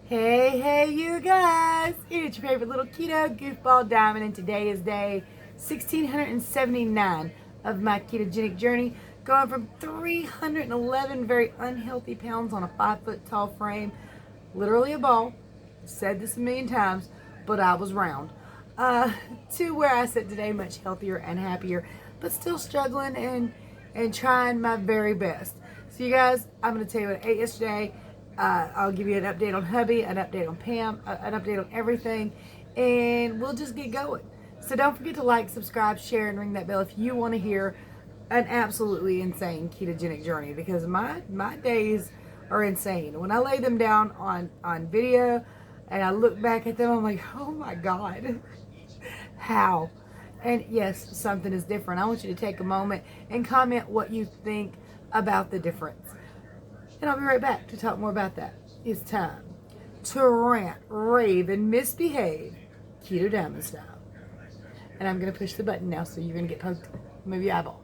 Hey, you guys! It's your favorite little keto goofball diamond, and today is day 1679 of my ketogenic journey, going from 311 very unhealthy pounds on a 5-foot tall frame, literally a ball, said this a million times, but I was round, to where I sit today much healthier and happier, but still struggling and trying my very best. So you guys, I'm going to tell you what I ate yesterday. I'll give you an update on hubby, an update on Pam, an update on everything, and we'll just get going. So don't forget to like, subscribe, share, and ring that bell if you want to hear an absolutely insane ketogenic journey, because my days are insane. When I lay them down on video and I look back at them, I'm like, oh my God, how? And yes, something is different. I want you to take a moment and comment what you think about the difference. And I'll be right back to talk more about that. It's time to rant, rave, and misbehave keto diamond style. And I'm going to push the button now, so you're going to get poked. Move your eyeball.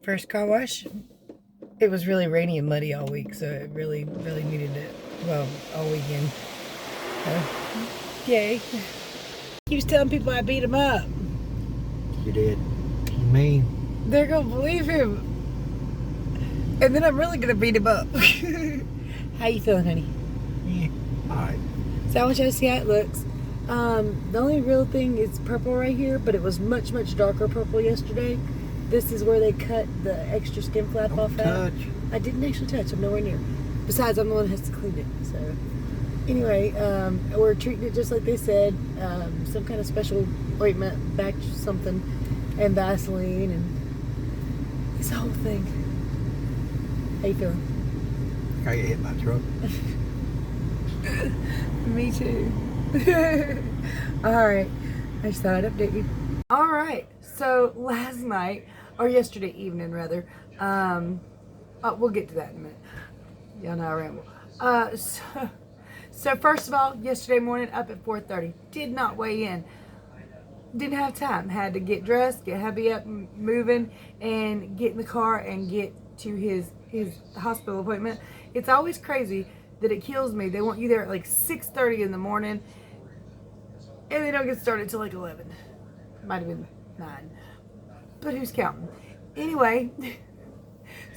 First car wash. It was really rainy and muddy all week, so it really needed it. Well, all weekend. Yay. He was telling people I beat him up. You did. You mean? They're gonna believe him. And then I'm really gonna beat him up. How you feeling, honey? Yeah. Alright. So I want you to see how it looks. The only real thing is purple right here, but it was much darker purple yesterday. This is where they cut the extra skin flap off at. I didn't actually touch. I'm nowhere near. Besides, I'm the one that has to clean it. So, anyway, we're treating it just like they said. Some kind of special ointment, back something, and Vaseline, and this whole thing. How you feeling? I get hit by a truck. Me too. Alright. I just thought I'd update you. Alright. So, last night, or yesterday evening rather, we'll get to that in a minute. Y'all know I ramble. So first of all, yesterday morning up at 4:30, did not weigh in. Didn't have time. Had to get dressed, get hubby up and moving, and get in the car and get to his hospital appointment. It's always crazy that it kills me. They want you there at like 6:30 in the morning, and they don't get started till like 11. Might have been 9. But who's counting? Anyway,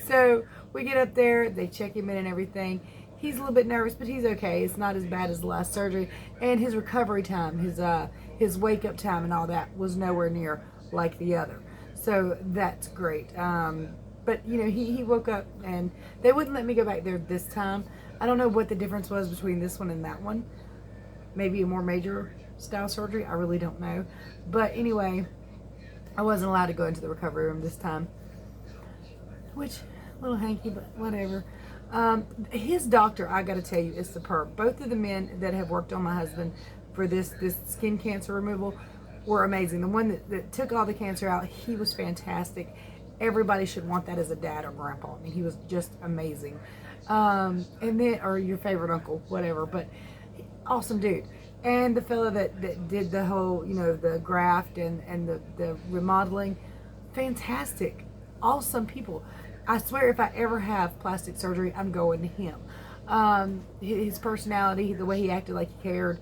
so we get up there, they check him in and everything. He's a little bit nervous, but he's okay. It's not as bad as the last surgery. And his recovery time, his wake up time and all that was nowhere near like the other. So that's great. But you know, he woke up, and they wouldn't let me go back there this time. I don't know what the difference was between this one and that one. Maybe a more major style surgery. I really don't know. But anyway, I wasn't allowed to go into the recovery room this time, which, a little hanky, but whatever. His doctor, I gotta tell you, is superb. Both of the men that have worked on my husband for this skin cancer removal were amazing. The one that took all the cancer out, he was fantastic. Everybody should want that as a dad or grandpa. I mean, he was just amazing. And then, or your favorite uncle, whatever, but awesome dude. And the fella that did the whole, you know, the graft and the remodeling, fantastic, awesome people. I swear if I ever have plastic surgery, I'm going to him. His personality, the way he acted like he cared,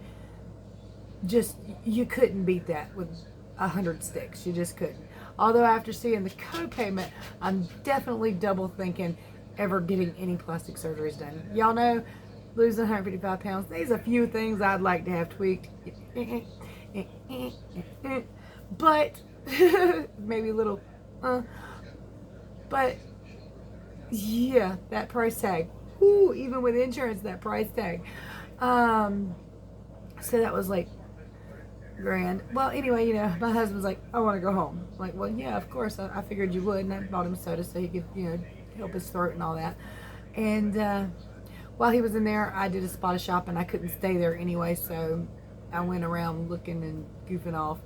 just, you couldn't beat that with 100 sticks. You just couldn't. Although after seeing the co-payment, I'm definitely double thinking ever getting any plastic surgeries done. Y'all know, losing 155 pounds, there's a few things I'd like to have tweaked. but maybe a little, but yeah, that price tag. Whoo, even with insurance, that price tag. So that was like grand. Well, anyway, my husband's like, I want to go home. I'm like, well, yeah, of course. I figured you would, and I bought him a soda so he could, help his throat and all that. And while he was in there, I did a spot of shop, and I couldn't stay there anyway, so I went around looking and goofing off.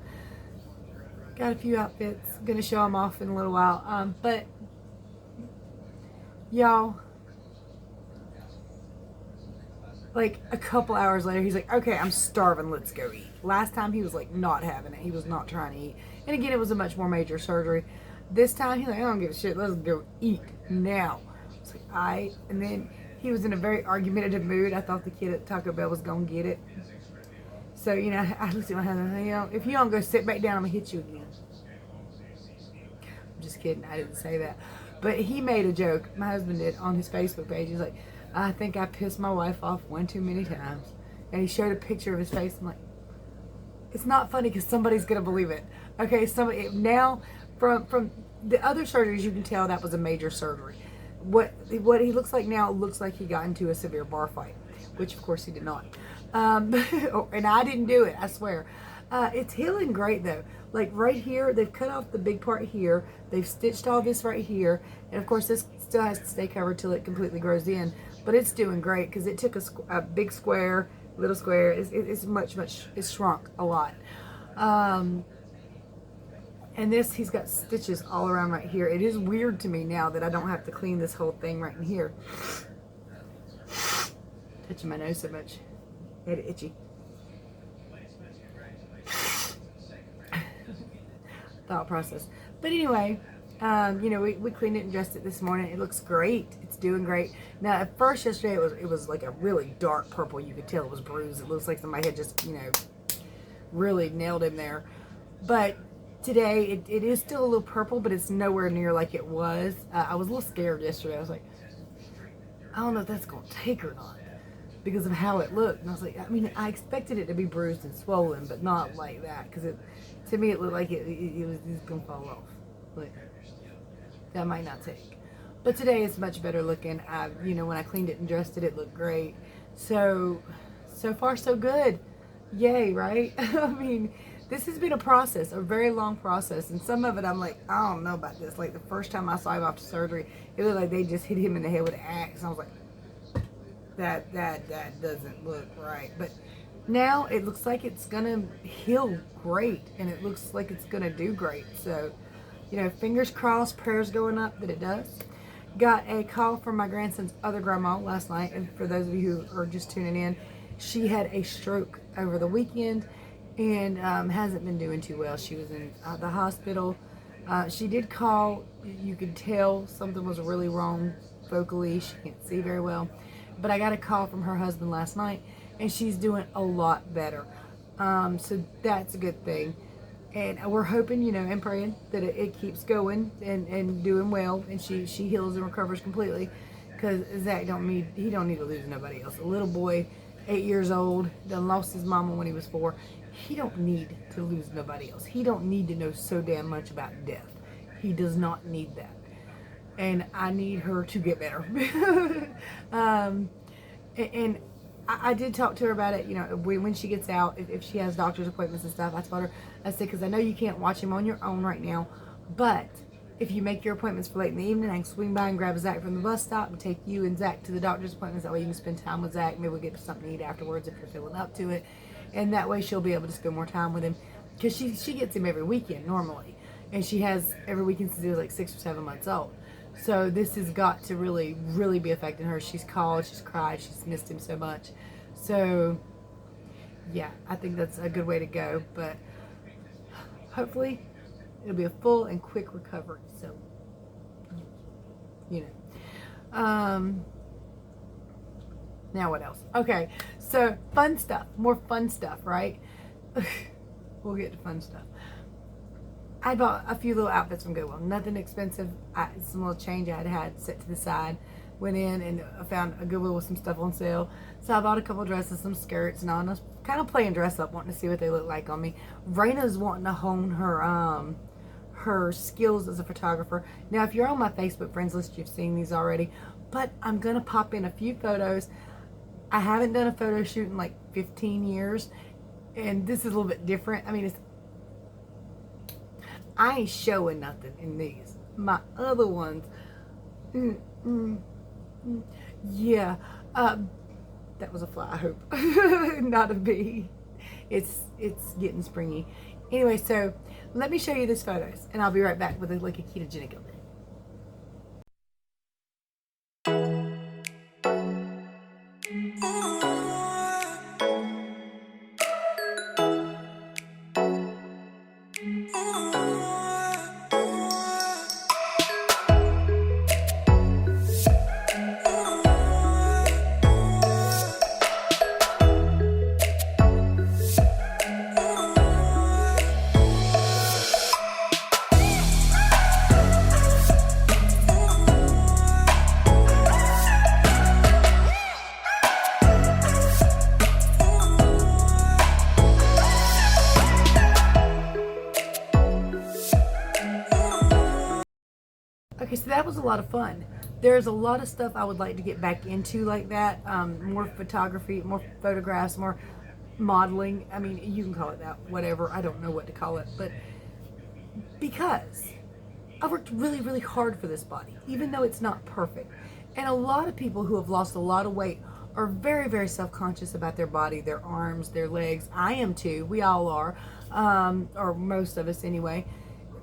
Got a few outfits. Gonna show them off in a little while. But y'all, like a couple hours later, he's like, okay, I'm starving, let's go eat. Last time he was like not having it. He was not trying to eat. And again, it was a much more major surgery. This time he's like, I don't give a shit, let's go eat now. It's like, alright. And then he was in a very argumentative mood. I thought the kid at Taco Bell was gonna get it. So, I looked at my husband, if you don't go sit back down, I'm gonna hit you again. I'm just kidding, I didn't say that. But he made a joke, my husband did, on his Facebook page. He's like, I think I pissed my wife off one too many times. And he showed a picture of his face. I'm like, it's not funny because somebody's going to believe it. Okay, now from the other surgeries, you can tell that was a major surgery. What he looks like now looks like he got into a severe bar fight, which of course he did not. And I didn't do it, I swear. It's healing great though. Like right here, they've cut off the big part here. They've stitched all this right here. And of course this still has to stay covered till it completely grows in. But it's doing great because it took a big square, little square. It's it's shrunk a lot. And this, he's got stitches all around right here. It is weird to me now that I don't have to clean this whole thing right in here. Touching my nose so much. I had it itchy. Thought process. But anyway, we cleaned it and dressed it this morning. It looks great. It's doing great. Now, at first yesterday, it was like a really dark purple. You could tell it was bruised. It looks like somebody had just, really nailed him there. But today, it is still a little purple, but it's nowhere near like it was. I was a little scared yesterday. I was like, I don't know if that's going to take or not because of how it looked. And I was like, I expected it to be bruised and swollen, but not like that because to me, it looked like it was just going to fall off. Like, that might not take. But today it's much better looking. When I cleaned it and dressed it, it looked great. So far so good. Yay, right? This has been a process, a very long process. And some of it I'm like, I don't know about this. Like the first time I saw him after surgery, it looked like they just hit him in the head with an axe. And I was like, that doesn't look right. But now it looks like it's gonna heal great, and it looks like it's gonna do great. So, fingers crossed, prayers going up that it does. Got a call from my grandson's other grandma last night, and for those of you who are just tuning in, she had a stroke over the weekend and hasn't been doing too well. She was in the hospital. She did call. You could tell something was really wrong vocally. She can't see very well. But I got a call from her husband last night, and she's doing a lot better. So that's a good thing. And we're hoping, and praying that it keeps going and doing well, and she heals and recovers completely. Because Zach don't need to lose nobody else. A little boy, 8 years old, done lost his mama when he was 4. He don't need to lose nobody else. He don't need to know so damn much about death. He does not need that. And I need her to get better. And I did talk to her about it, when she gets out, if she has doctor's appointments and stuff. I told her, I said, because I know you can't watch him on your own right now, but if you make your appointments for late in the evening, I can swing by and grab Zach from the bus stop and take you and Zach to the doctor's appointments. That way you can spend time with Zach. Maybe we'll get something to eat afterwards if you're feeling up to it. And that way she'll be able to spend more time with him. Because she gets him every weekend normally. And she has every weekend since he was like 6 or 7 months old. So this has got to really, really be affecting her. She's called, she's cried, she's missed him so much. So, yeah, I think that's a good way to go. But hopefully it'll be a full and quick recovery. So, now what else? Okay, so fun stuff. More fun stuff, right? We'll get to fun stuff. I bought a few little outfits from Goodwill. Nothing expensive. Some little change I had set to the side. went in and I found a Goodwill with some stuff on sale. So I bought a couple dresses, some skirts, and I was kind of playing dress up, wanting to see what they look like on me. Raina's wanting to hone her skills as a photographer. Now, if you're on my Facebook friends list, you've seen these already, but I'm gonna pop in a few photos. I haven't done a photo shoot in like 15 years, and this is a little bit different. I mean, I ain't showing nothing in these. My other ones, yeah, that was a fly, I hope, not a bee. It's getting springy. Anyway, so let me show you these photos, and I'll be right back with a ketogenic update. Okay, so that was a lot of fun. There's a lot of stuff I would like to get back into like that. More photography, more photographs, more modeling. I mean, you can call it that, whatever. I don't know what to call it. But because I worked really, really hard for this body, even though it's not perfect. And a lot of people who have lost a lot of weight are very, very self-conscious about their body, their arms, their legs. I am too. We all are, or most of us anyway.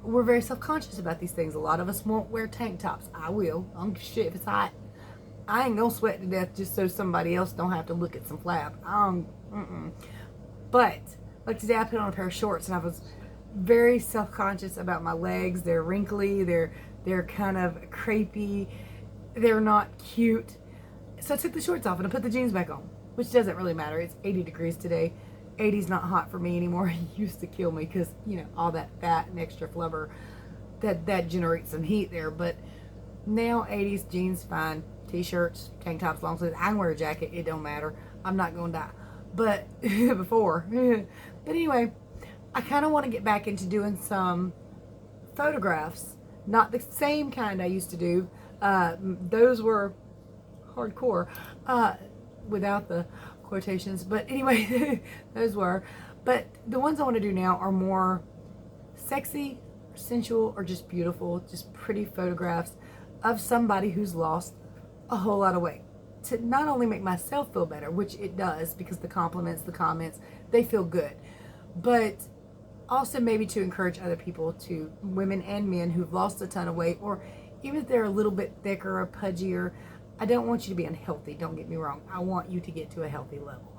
We're very self-conscious about these things. A lot of us won't wear tank tops. I will. I don't give a shit if it's hot. I ain't gonna sweat to death just so somebody else don't have to look at some flab. But like today, I put on a pair of shorts and I was very self-conscious about my legs. They're wrinkly. They're kind of crepey. They're not cute. So I took the shorts off and I put the jeans back on, which doesn't really matter. It's 80 degrees today. 80's not hot for me anymore. It used to kill me because, you know, all that fat and extra flubber, that generates some heat there. But now 80's, jeans, fine. T-shirts, tank tops, long sleeves. I can wear a jacket. It don't matter. I'm not going to die. But before. But anyway, I kind of want to get back into doing some photographs. Not the same kind I used to do. Those were hardcore without the quotations, but anyway, those were. But the ones I want to do now are more sexy, sensual, or just beautiful, just pretty photographs of somebody who's lost a whole lot of weight, to not only make myself feel better, which it does because the compliments, the comments, they feel good, but also maybe to encourage other people, to women and men who've lost a ton of weight, or even if they're a little bit thicker or pudgier. I don't want you to be unhealthy, don't get me wrong. I want you to get to a healthy level.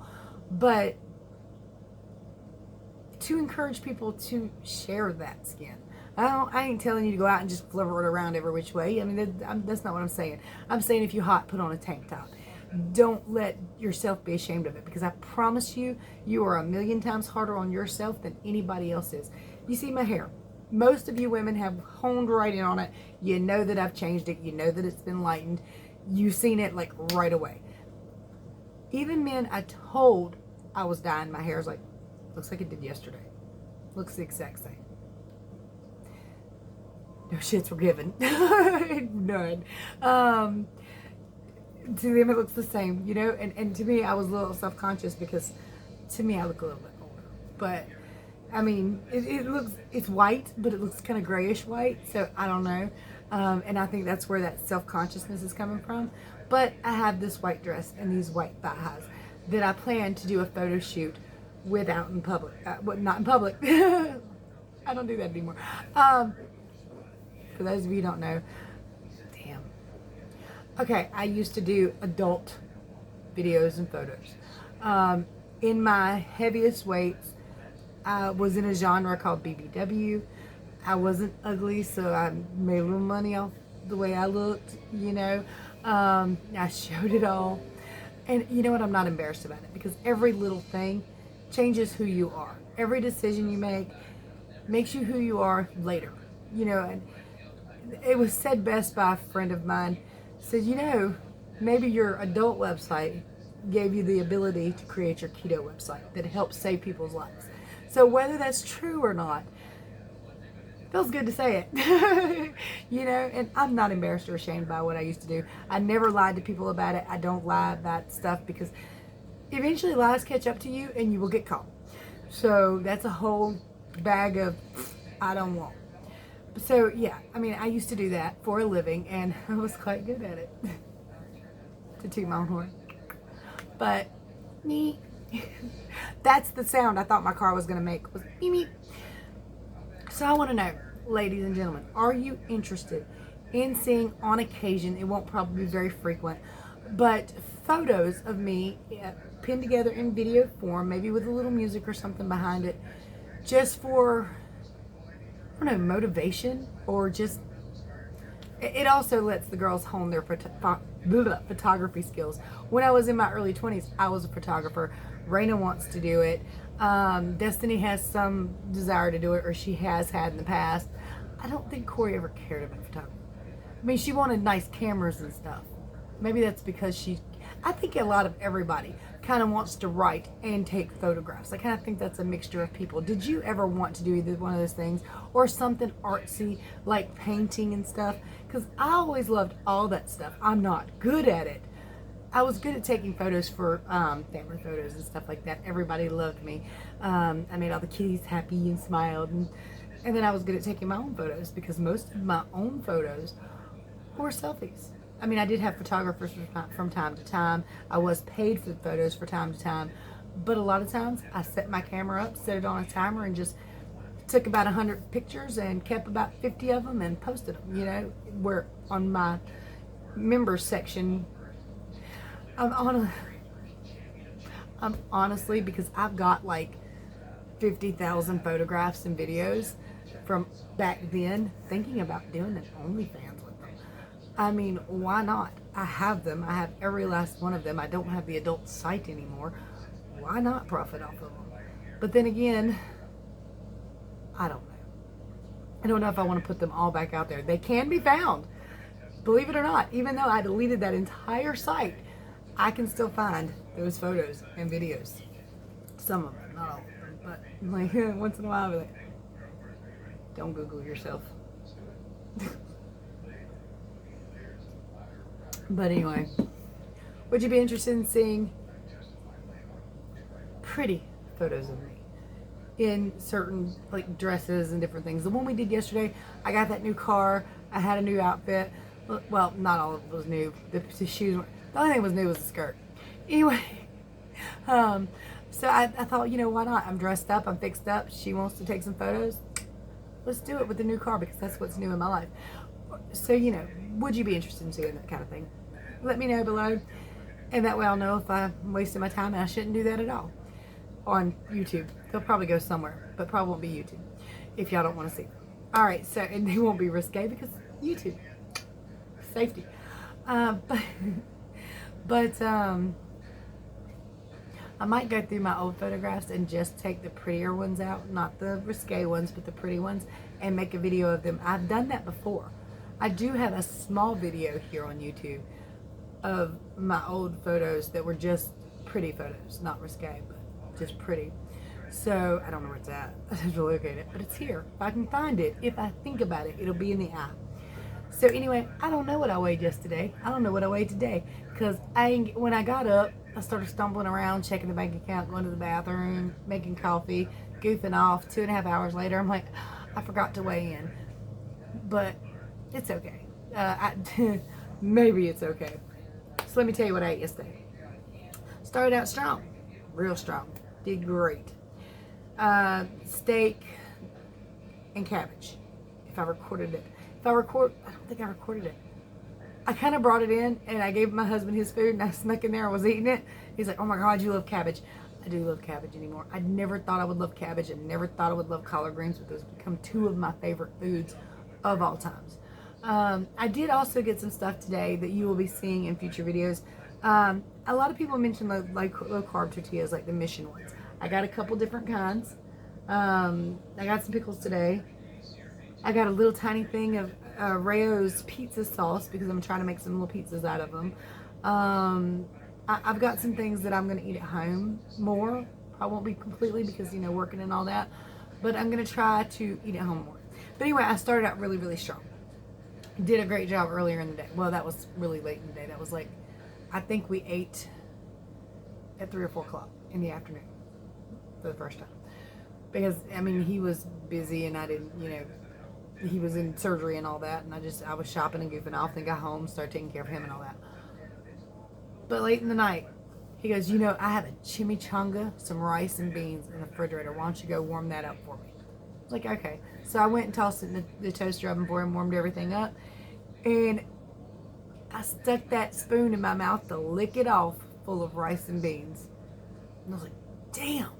But to encourage people to share that skin. I ain't telling you to go out and just flubber it around every which way. I mean, that's not what I'm saying. I'm saying if you're hot, put on a tank top. Don't let yourself be ashamed of it, because I promise you, you are a million times harder on yourself than anybody else is. You see my hair. Most of you women have honed right in on it. You know that I've changed it. You know that it's been lightened. You've seen it like right away. Even men I told I was dyeing my hair, I was like, looks like it did yesterday. Looks the exact same. No shits were given. None. To them it looks the same, you know, and to me I was a little self-conscious because to me I look a little bit older. But I mean, it's white, but it looks kind of grayish white, so I don't know. And I think that's where that self-consciousness is coming from. But I have this white dress and these white thigh highs that I plan to do a photo shoot with out in public. Not in public. I don't do that anymore. For those of you who don't know, damn. Okay, I used to do adult videos and photos. In my heaviest weights, I was in a genre called BBW. I wasn't ugly, so I made a little money off the way I looked, you know. I showed it all. And you know what? I'm not embarrassed about it, because every little thing changes who you are. Every decision you make makes you who you are later, you know. And it was said best by a friend of mine. Said, you know, maybe your adult website gave you the ability to create your keto website that helps save people's lives. So whether that's true or not, feels good to say it. You know, and I'm not embarrassed or ashamed by what I used to do. I never lied to people about it. I don't lie about stuff because eventually lies catch up to you and you will get caught. So that's a whole bag of I don't want. So yeah, I mean, I used to do that for a living and I was quite good at it. To toot my own horn. But me, that's the sound I thought my car was going to make, was me, me. So I want to know, ladies and gentlemen, are you interested in seeing on occasion, it won't probably be very frequent, but photos of me pinned together in video form, maybe with a little music or something behind it, just for, I don't know, motivation, or just, it also lets the girls hone their photography skills. When I was in my early 20s, I was a photographer. Raina wants to do it. Destiny has some desire to do it, or she has had in the past. I don't think Corey ever cared about photography. I mean, she wanted nice cameras and stuff. Maybe that's because I think a lot of everybody kind of wants to write and take photographs. I kind of think that's a mixture of people. Did you ever want to do either one of those things, or something artsy like painting and stuff? Because I always loved all that stuff. I'm not good at it. I was good at taking photos for family photos and stuff like that. Everybody loved me. I made all the kitties happy and smiled. And then I was good at taking my own photos, because most of my own photos were selfies. I mean, I did have photographers from time to time. I was paid for the photos from time to time. But a lot of times I set my camera up, set it on a timer, and just took about 100 pictures and kept about 50 of them and posted them, you know, where on my members section. I'm honestly, because I've got like 50,000 photographs and videos from back then, thinking about doing an OnlyFans with them. I mean, why not? I have them. I have every last one of them. I don't have the adult site anymore. Why not profit off of them? But then again, I don't know. I don't know if I want to put them all back out there. They can be found, believe it or not. Even though I deleted that entire site, I can still find those photos and videos. Some of them, not all of them, but like once in a while I'll be like, don't Google yourself. But anyway, would you be interested in seeing pretty photos of me in certain like dresses and different things? The one we did yesterday, I got that new car, I had a new outfit. Well, not all of it was new. The shoes were, the only thing was new was the skirt. Anyway, so I thought, you know, why not? I'm dressed up, I'm fixed up. She wants to take some photos. Let's do it with the new car, because that's what's new in my life. So, you know, would you be interested in seeing that kind of thing? Let me know below, and that way I'll know if I'm wasting my time, and I shouldn't do that at all. On YouTube. They'll probably go somewhere, but probably won't be YouTube if y'all don't want to see them. All right, so, and they won't be risque because YouTube. Safety. But I might go through my old photographs and just take the prettier ones out, not the risque ones, but the pretty ones, and make a video of them. I've done that before. I do have a small video here on YouTube of my old photos that were just pretty photos, not risque, but just pretty. So I don't know where it's at. I have to locate it, but it's here. If I can find it, if I think about it, it'll be in the eye. So anyway, I don't know what I weighed yesterday. I don't know what I weighed today, because when I got up, I started stumbling around, checking the bank account, going to the bathroom, making coffee, goofing off. 2.5 hours later, I'm like, I forgot to weigh in. But it's okay. Maybe it's okay. So let me tell you what I ate yesterday. Started out strong, real strong. Did great. Steak and cabbage. If I recorded it. I don't think I recorded it. I kind of brought it in and I gave my husband his food and I snuck in there and was eating it. He's like, oh my God, you love cabbage. I do love cabbage anymore. I never thought I would love cabbage and never thought I would love collard greens, but those become two of my favorite foods of all times. I did also get some stuff today that you will be seeing in future videos. A lot of people mention low carb tortillas, like the Mission ones. I got a couple different kinds. I got some pickles today. I got a little tiny thing of Rayo's pizza sauce because I'm trying to make some little pizzas out of them. I've got some things that I'm going to eat at home more. I won't be completely because, you know, working and all that. But I'm going to try to eat at home more. But anyway, I started out really, really strong. Did a great job earlier in the day. Well, that was really late in the day. That was like, I think we ate at 3 or 4 o'clock in the afternoon for the first time. Because, I mean, he was busy and I didn't, you know, he was in surgery and all that. And I was shopping and goofing off and got home, started taking care of him and all that. But late in the night, he goes, you know, I have a chimichanga, some rice and beans in the refrigerator. Why don't you go warm that up for me? I was like, okay. So I went and tossed it in the toaster oven for him, warmed everything up. And I stuck that spoon in my mouth to lick it off full of rice and beans. And I was like, damn.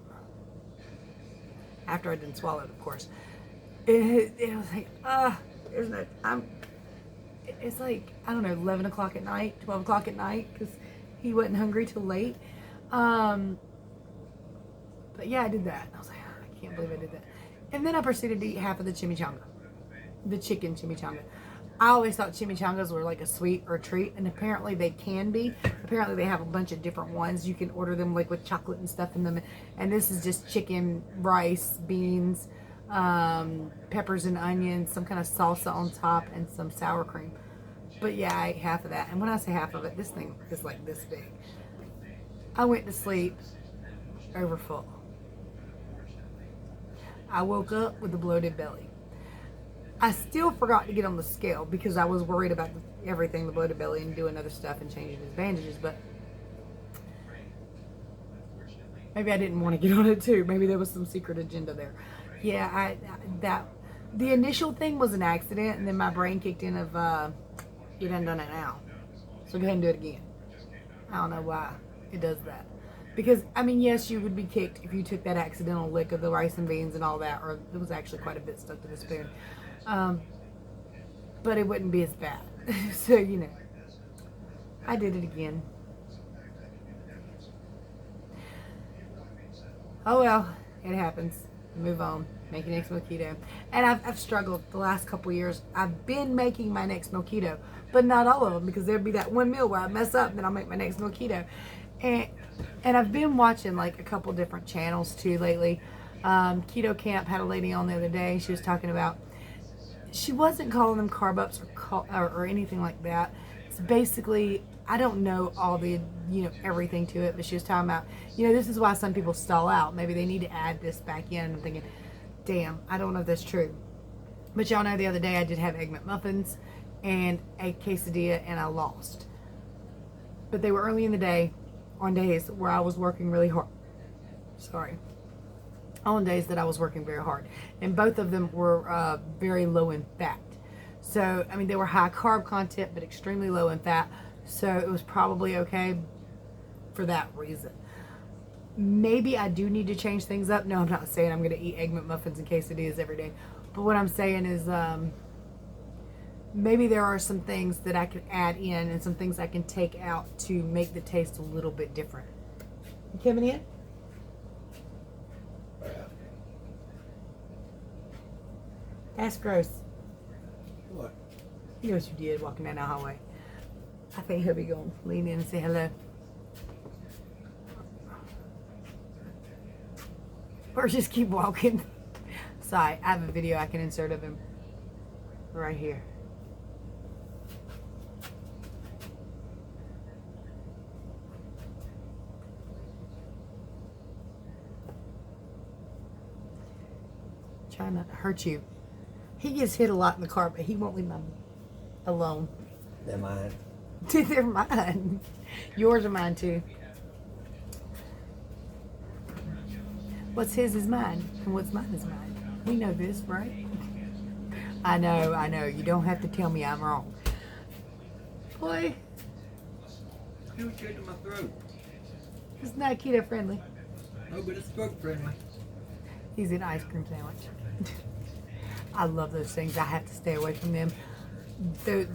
After I didn't swallow it, of course. It was like, there's no, it's like, I don't know, 11 o'clock at night, 12 o'clock at night, because he wasn't hungry till late. But yeah, I did that. I was like, I can't believe I did that. And then I proceeded to eat half of the chimichanga, the chicken chimichanga. I always thought chimichangas were like a sweet or a treat, and apparently they can be. Apparently they have a bunch of different ones. You can order them like with chocolate and stuff in them. And this is just chicken, rice, beans, peppers and onions, some kind of salsa on top, and some sour cream. But yeah, I ate half of that. And when I say half of it, this thing is like this big. I went to sleep over full. I woke up with a bloated belly. I still forgot to get on the scale because I was worried about everything, the bloated belly, and doing other stuff and changing his bandages. But maybe I didn't want to get on it too. Maybe there was some secret agenda there. Yeah, the initial thing was an accident, and then my brain kicked in of you done done it now, so go ahead and do it again. I don't know why it does that. Because, I mean, yes, you would be kicked if you took that accidental lick of the rice and beans and all that, or there was actually quite a bit stuck to the spoon. But it wouldn't be as bad. So, you know, I did it again. Oh well, it happens. Move on. Make your next mojito. And I've struggled the last couple years. I've been making my next mojito, but not all of them, because there'd be that one meal where I mess up and then I'll make my next mojito. And I've been watching like a couple different channels too lately. Keto Camp had a lady on the other day. She was talking about, she wasn't calling them carb ups or anything like that. It's basically, I don't know all the, you know, everything to it, but she was talking about, you know, this is why some people stall out. Maybe they need to add this back in. And I'm thinking, damn, I don't know if that's true. But y'all know the other day I did have Egg McMuffins and a quesadilla, and I lost. But they were early in the day on days where I was working really hard. On days that I was working very hard. And both of them were very low in fat. So, I mean, they were high carb content, but extremely low in fat. So it was probably okay for that reason. Maybe I do need to change things up. No, I'm not saying I'm going to eat Egg McMuffins and quesadillas every day. But what I'm saying is maybe there are some things that I can add in and some things I can take out to make the taste a little bit different. You coming in? That's gross. What? You know what you did walking down the hallway. I think he'll be going to lean in and say hello. Or just keep walking. Sorry, I have a video I can insert of him right here. Trying not to hurt you. He gets hit a lot in the car, but he won't leave mine alone. They're mine. They're mine. Yours are mine too. What's his is mine, and what's mine is mine. We know this, right? I know. You don't have to tell me I'm wrong. Boy. You straight to my throat. It's not keto friendly. Oh, but it's throat friendly. He's an ice cream sandwich. I love those things. I have to stay away from them. The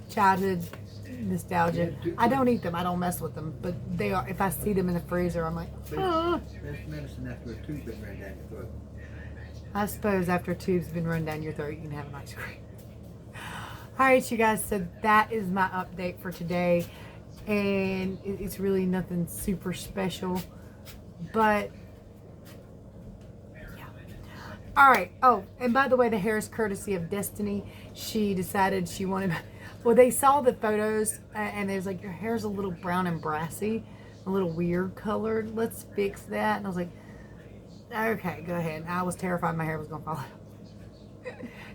childhood nostalgia. I don't eat them. I don't mess with them. But they are. If I see them in the freezer, I'm like, oh. Best medicine after a tube been run down your throat. I suppose after a tube's been run down your throat, you can have an ice cream. Alright, you guys, so that is my update for today. And it's really nothing super special. But, yeah. Alright, oh, and by the way, the hair is courtesy of Destiny. She decided she wanted... Well, they saw the photos, and they was like, your hair's a little brown and brassy. A little weird colored. Let's fix that. And I was like, okay, go ahead. I was terrified my hair was going to fall out.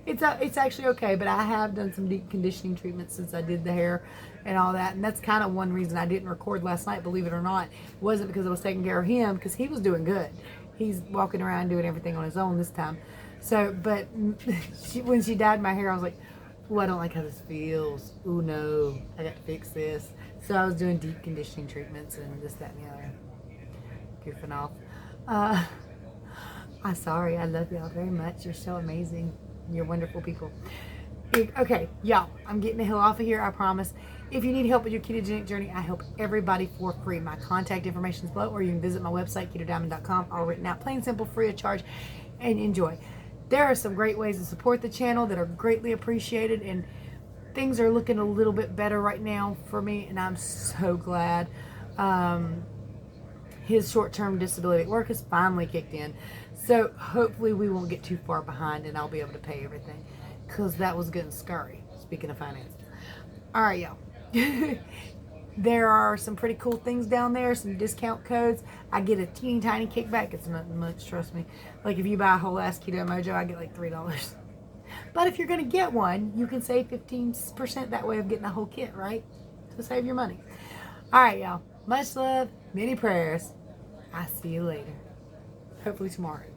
It's actually okay, but I have done some deep conditioning treatments since I did the hair and all that, and that's kind of one reason I didn't record last night, believe it or not. It wasn't because I was taking care of him, because he was doing good. He's walking around doing everything on his own this time. So, but when she dyed my hair, I was like, oh, I don't like how this feels. Oh no, I got to fix this. So I was doing deep conditioning treatments and this, that, and the other. Goofing off. I'm sorry. I love y'all very much. You're so amazing. You're wonderful people. Okay, y'all, I'm getting the hell off of here, I promise. If you need help with your ketogenic journey, I help everybody for free. My contact information is below, or you can visit my website, Keto.Guru.com, all written out, plain simple, free of charge, and enjoy. There are some great ways to support the channel that are greatly appreciated, and things are looking a little bit better right now for me, and I'm so glad. His short-term disability at work has finally kicked in. So hopefully we won't get too far behind and I'll be able to pay everything, because that was getting scary, speaking of finances. All right, y'all. There are some pretty cool things down there, some discount codes. I get a teeny tiny kickback. It's not much, trust me. Like if you buy a whole ass Keto Mojo, I get like $3. But if you're going to get one, you can save 15% that way of getting a whole kit, right? So save your money. All right, y'all. Much love, many prayers. I'll see you later. Hopefully tomorrow.